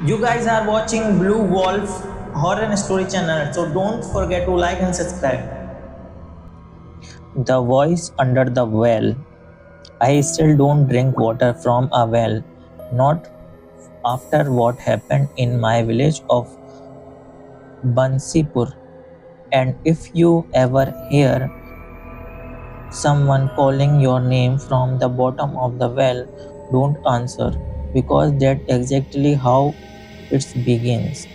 You guys are watching Blue Wolf Horror and Story channel, so don't forget to like and subscribe. The voice under the well. I still don't drink water from a well, not after what happened in my village of Bansipur. And if you ever hear someone calling your name from the bottom of the well, don't answer because that's exactly how it begins.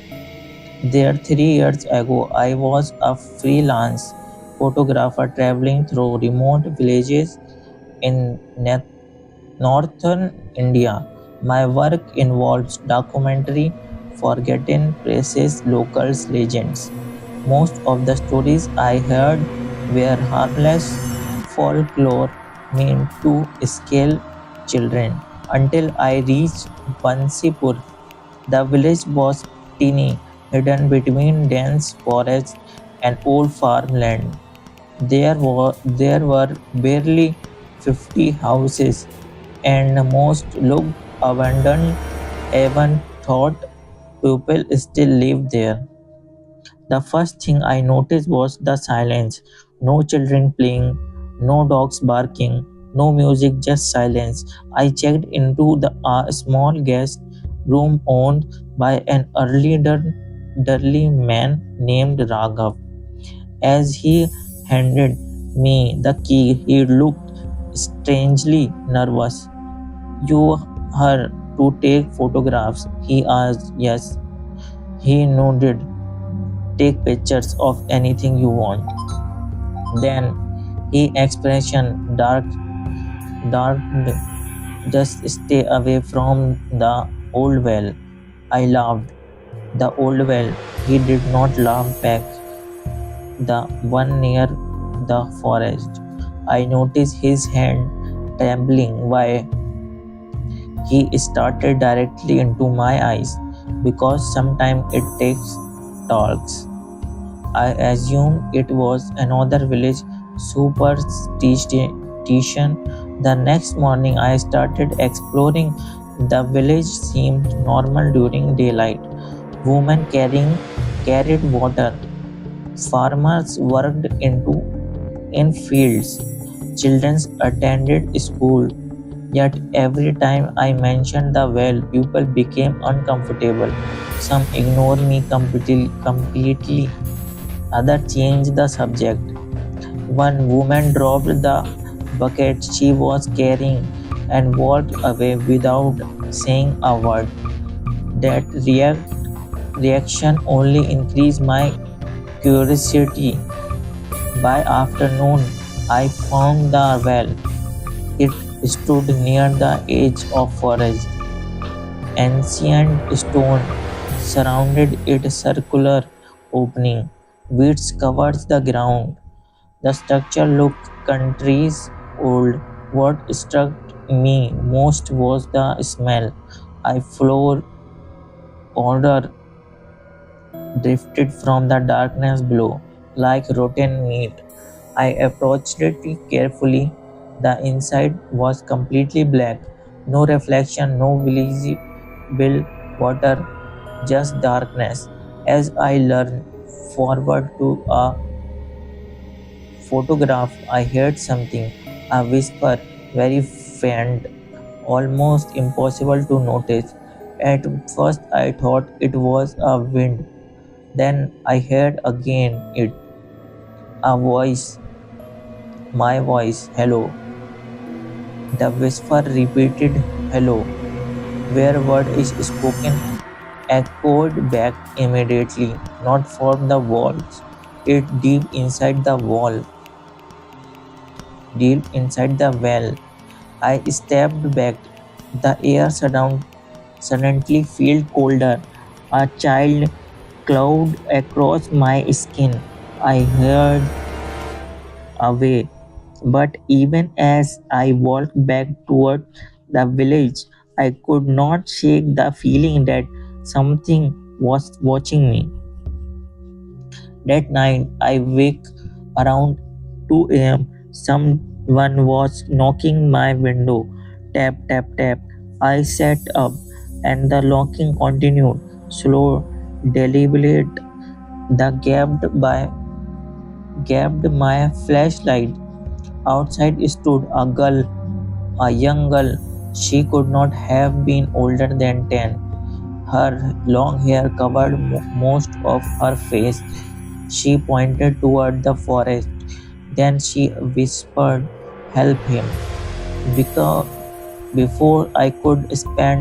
There, 3 years ago, I was a freelance photographer traveling through remote villages in northern India. My work involves documentary forgotten places, locals, legends. Most of the stories I heard were harmless folklore meant to scare children until I reached Bansipur. The village was teeny, hidden between dense forests and old farmland. There were barely 50 houses, and most looked abandoned. Even thought people still lived there. The first thing I noticed was the silence. No children playing, no dogs barking, no music, just silence. I checked into a small guest room owned by an elderly man named Raghav. As he handed me the key, he looked strangely nervous. You are to take photographs? He asked. Yes, he nodded. Take pictures of anything you want. Then he expression darkened. Just stay away from the old well. I laughed. The old well. He did not laugh back. The one near the forest. I noticed his hand trembling while he started directly into my eyes because sometimes it takes talks. I assumed it was another village superstition. The next morning, I started exploring. The village seemed normal during daylight. Women carried water. Farmers worked in fields. Children attended school. Yet every time I mentioned the well, people became uncomfortable. Some ignored me completely. Others changed the subject. One woman dropped the bucket she was carrying and walked away without saying a word. That reaction only increased my curiosity. By afternoon, I found the well. It stood near the edge of forest. Ancient stone surrounded its circular opening. Weeds covered the ground. The structure looked centuries old. What struck me most was the smell. A floor odor drifted from the darkness below, like rotten meat. I approached it carefully. The inside was completely black. No reflection, no visible water, just darkness. As I leaned forward to a photograph, I heard something, a whisper, very faint, almost impossible to notice. At first, I thought it was a wind. Then I heard again a voice, my voice, hello. The whisper repeated, hello. Where word is spoken echoed back immediately, not from the walls, it deep inside the well. I stepped back. The air suddenly felt colder. A child cloud across my skin. I heard away. But even as I walked back toward the village, I could not shake the feeling that something was watching me. That night, I wake around 2 a.m. Someone was knocking my window. Tap, tap, tap. I sat up. and the knocking continued. Slow, deliberate, the gapped my flashlight. Outside stood a girl, a young girl. She could not have been older than 10. Her long hair covered most of her face. She pointed toward the forest. Then she whispered, "Help him." Because before I could speak,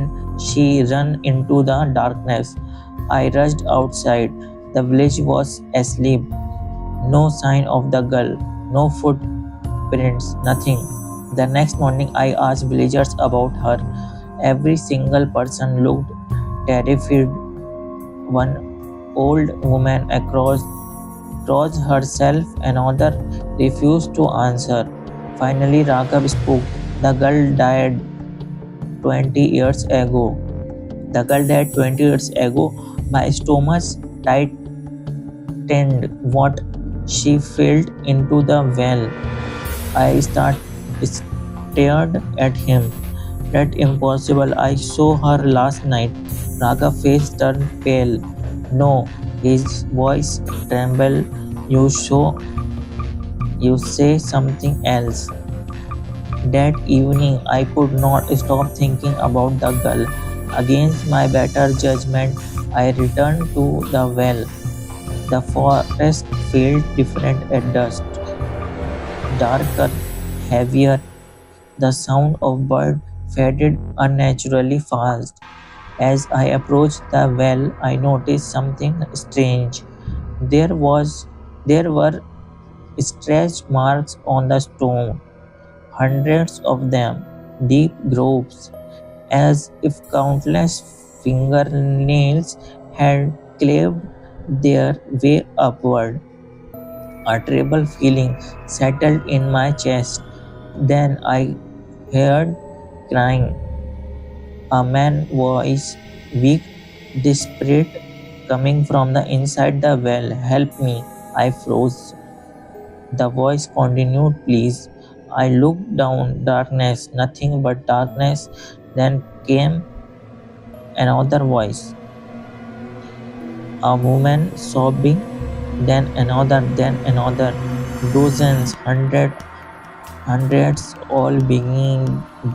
she ran into the darkness. I rushed outside. The village was asleep. No sign of the girl, no footprints, nothing. The next morning, I asked villagers about her. Every single person looked terrified. One old woman crossed herself, another refused to answer. Finally, Raghav spoke. The girl died 20 years ago. The girl died 20 years ago. My stomach tightened. What? She fell into the well. I stared at him. That's impossible. I saw her last night. Raghav's face turned pale. No, his voice trembled. You say something else. That evening, I could not stop thinking about the girl. Against my better judgment, I returned to the well. The forest felt different at dusk, darker, heavier. The sound of birds faded unnaturally fast. As I approached the well, I noticed something strange. There was there were stretch marks on the stone, hundreds of them, deep grooves, as if countless fingernails had claved their way upward. A terrible feeling settled in my chest. Then I heard crying, a man's voice, weak, desperate, coming from the inside the well. "Help me." I froze. The voice continued, "Please." I looked down, darkness, nothing but darkness. Then came another voice, a woman sobbing, then another, dozens, hundreds, all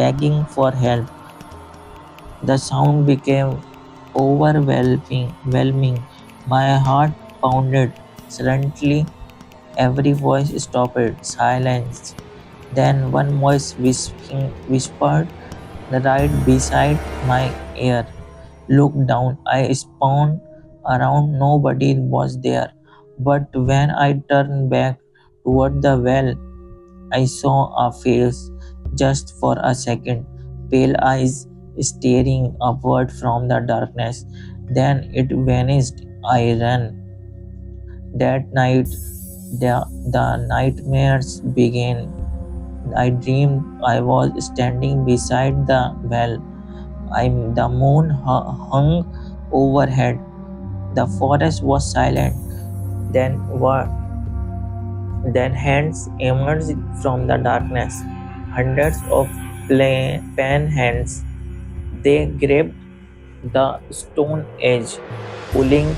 begging for help. The sound became overwhelming. My heart pounded. Suddenly, every voice stopped. Silence. Then one voice whispered right beside my ear. Look down. I spun around. Nobody was there. But when I turned back toward the well, I saw a face just for a second, pale eyes staring upward from the darkness. Then it vanished. I ran. That night, the nightmares began. I dreamed I was standing beside the well. The moon hung overhead. The forest was silent. Then what? Then hands emerged from the darkness. Hundreds of pen hands. They grabbed the stone edge, pulling,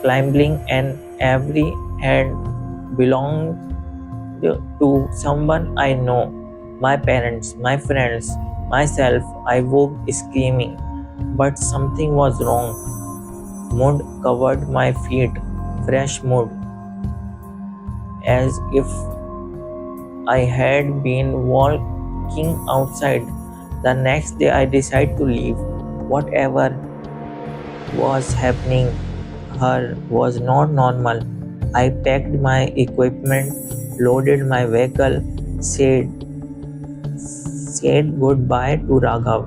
climbing, and every hand belonged to someone I know. My parents, my friends, myself. I woke screaming, but something was wrong. Mud covered my feet, fresh mud, as if I had been walking outside. The next day, I decided to leave. Whatever was happening her was not normal. I packed my equipment, loaded my vehicle, said goodbye to Raghav.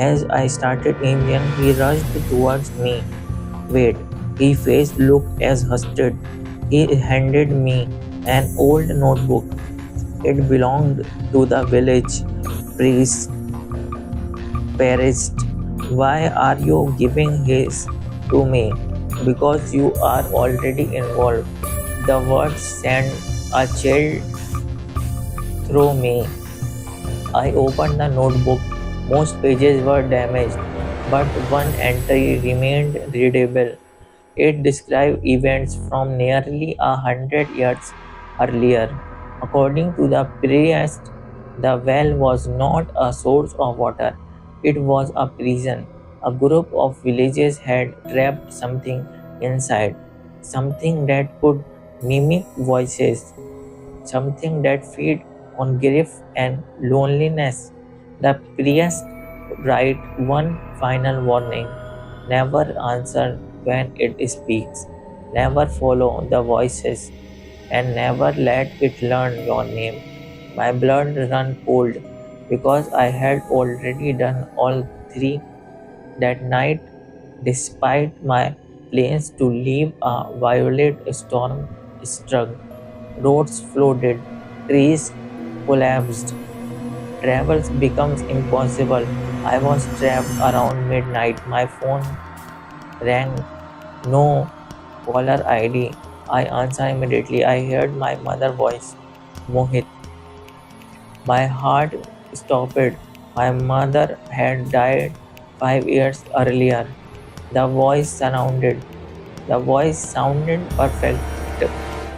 As I started engine, he rushed towards me. "Wait." His face looked exhausted. He handed me an old notebook. It belonged to the village priest. Perished. "Why are you giving his to me?" "Because you are already involved." The words sent a chill through me. I opened the notebook. Most pages were damaged. but one entry remained readable. It described events from nearly 100 years earlier. According to the priest, the well was not a source of water, it was a prison. A group of villagers had trapped something inside, something that could mimic voices, something that feed on grief and loneliness. The priest write one final warning: never answer when it speaks, never follow the voices, and never let it learn your name. My blood ran cold because I had already done all three that night, despite my plans to leave a violent storm struck. Roads flooded, trees collapsed, travel becomes impossible. I was trapped around midnight. My phone rang. No caller ID. I answered immediately. I heard my mother's voice. Mohit. My heart stopped. My mother had died 5 years earlier. The voice surrounded. The voice sounded perfect,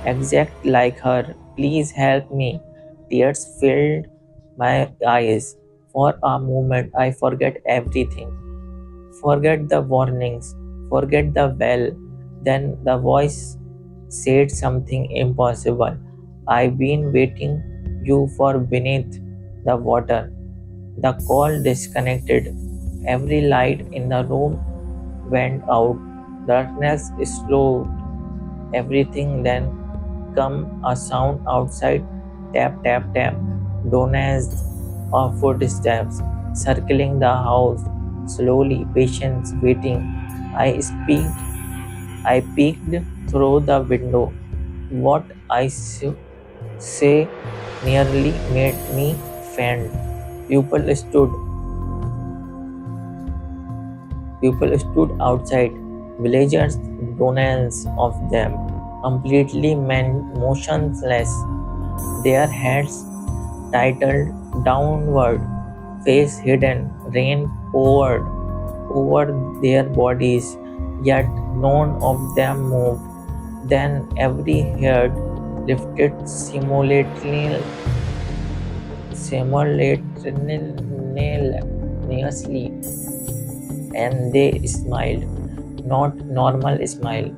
exact like her. Please help me. Tears filled my eyes. For a moment, I forget everything. Forget the warnings. Forget the well. Then the voice said something impossible. I've been waiting you for beneath the water. The call disconnected. Every light in the room went out. Darkness slowed everything, then come a sound outside: tap tap tap. Dona's of footsteps circling the house, slowly, patience waiting. I peeked through the window. What I say nearly made me faint. People stood People stood outside, villagers, dozens of them, completely motionless, their heads tilted downward, face hidden, rain poured over their bodies, yet none of them moved. Then every head lifted simultaneously, and they smiled, not normal smile.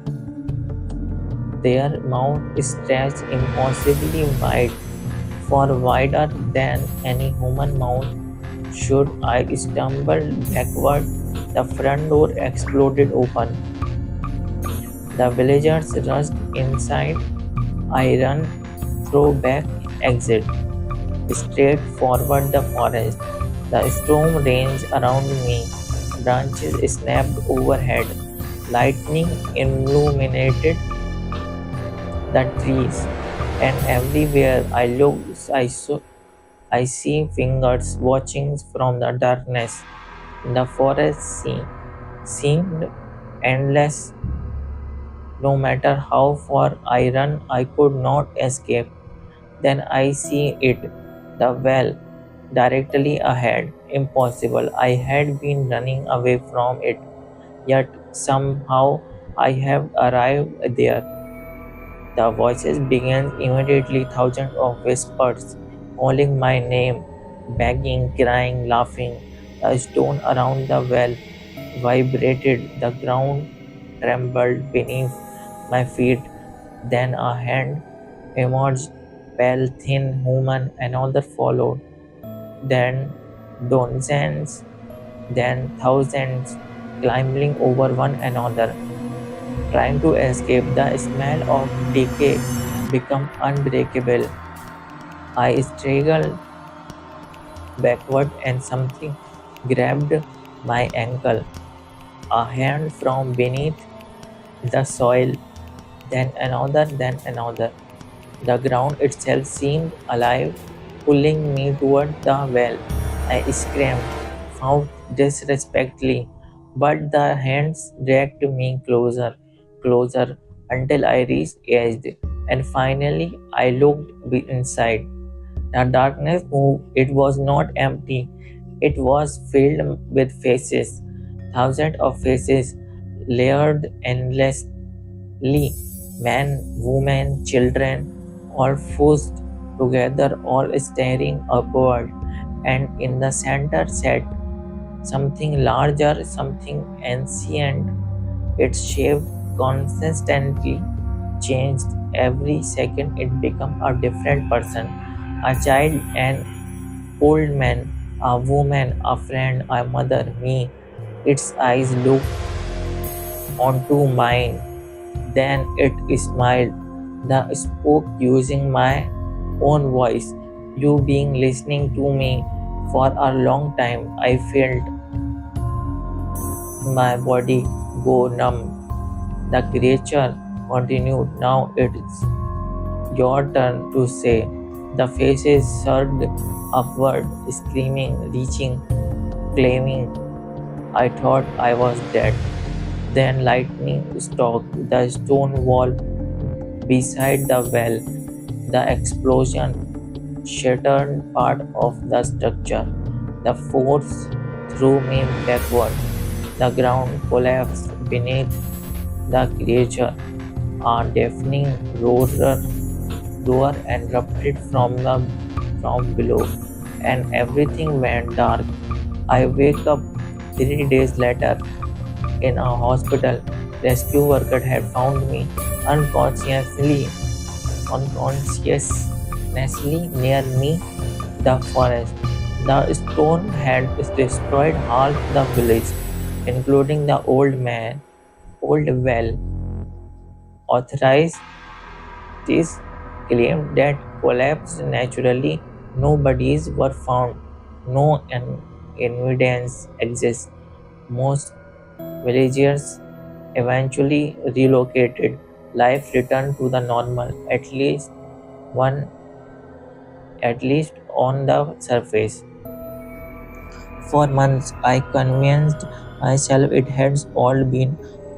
Their mouth stretched impossibly wide, far wider than any human mouth. Should I stumble backward, the front door exploded open. The villagers rushed inside. I ran through back exit, straight forward the forest. The storm raged around me. Branches snapped overhead. Lightning illuminated the trees, and everywhere I looked, I see fingers watching from the darkness. The forest seemed endless. No matter how far I ran, I could not escape. Then I see it, the well, directly ahead. Impossible. I had been running away from it, yet somehow I have arrived there. The voices began immediately, thousands of whispers, calling my name, begging, crying, laughing. The stone around the well vibrated, the ground trembled beneath my feet. Then a hand emerged, pale, thin, human. Another followed. Then dozens, then thousands, climbing over one another, trying to escape. The smell of decay became unbreakable. I struggled backward and something grabbed my ankle. A hand from beneath the soil, then another, then another. The ground itself seemed alive, pulling me toward the well. I screamed, fought disrespectfully, but the hands dragged me closer, closer, until I reached edge, and finally I looked inside. The darkness moved. It was not empty. It was filled with faces. Thousands of faces layered endlessly, men, women, children, all fused together, all staring upward, and in the center sat something larger, something ancient. Its shape consistently changed every second. It became a different person, a child, an old man, a woman, a friend, a mother, me. Its eyes looked onto mine. Then it smiled. The spoke using my own voice. You being listening to me for a long time. I felt my body go numb. The creature continued. Now it's your turn to say. The faces surged upward, screaming, reaching, claiming. I thought I was dead. Then lightning struck the stone wall beside the well. The explosion shattered part of the structure. The force threw me backward. The ground collapsed beneath the creature. A deafening roar erupted from below, and everything went dark. I wake up 3 days later in a hospital. Rescue worker had found me unconsciously unconsciously near me, the forest. The storm had destroyed half the village, including the old well. Authorities claimed that collapsed naturally. No bodies were found. No evidence exists. Most villagers eventually relocated. Life returned to the normal, one at least on the surface. For months I convinced myself it had all been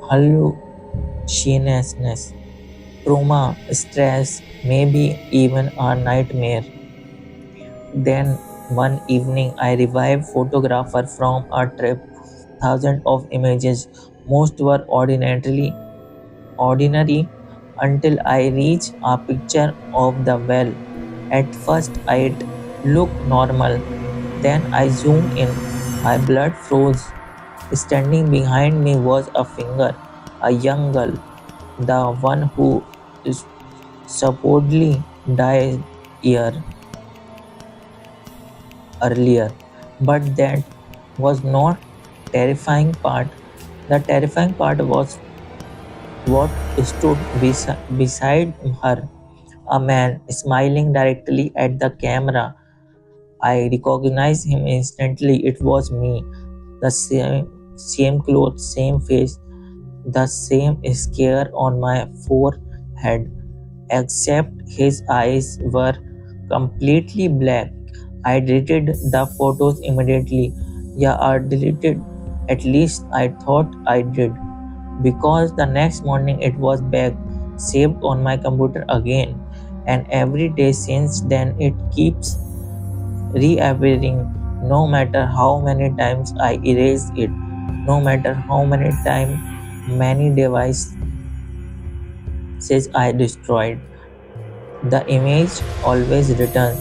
hallucinations, trauma, stress, maybe even a nightmare. Then one evening I revived photographer from a trip. Thousands of images, most were ordinary until I reached a picture of the well. At first it looked normal. Then I zoomed in. My blood froze. Standing behind me was a finger, a young girl, the one who supposedly died year earlier. But that was not terrifying part. The terrifying part was what stood beside her, a man smiling directly at the camera. I recognized him instantly. It was me. The same clothes, same face, the same scare on my forehead, except his eyes were completely black. I deleted the photos immediately. Yeah, I deleted. At least I thought I did. Because the next morning it was back, saved on my computer again. And every day since then it keeps reappearing, no matter how many times I erase it, no matter how many devices I destroyed. The image always returns.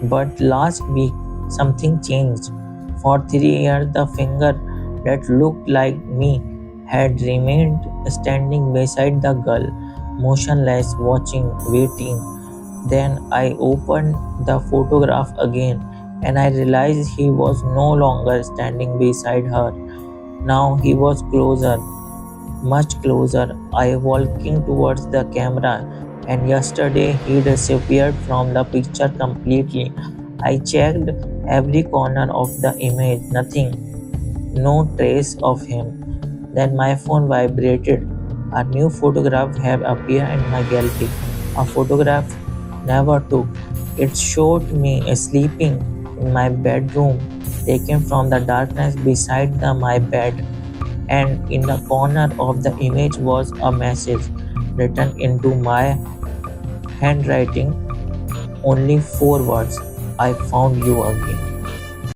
But last week something changed. For 3 years the finger that looked like me had remained standing beside the girl, motionless, watching, waiting. Then I opened the photograph again and I realized he was no longer standing beside her. Now he was closer, much closer. I walking towards the camera, and yesterday he disappeared from the picture completely. I checked every corner of the image, nothing, no trace of him. Then my phone vibrated. A new photograph had appeared in my gallery. A photograph never took. It showed me sleeping in my bedroom, taken from the darkness beside my bed. And in the corner of the image was a message written into my handwriting, only 4 words: I found you again.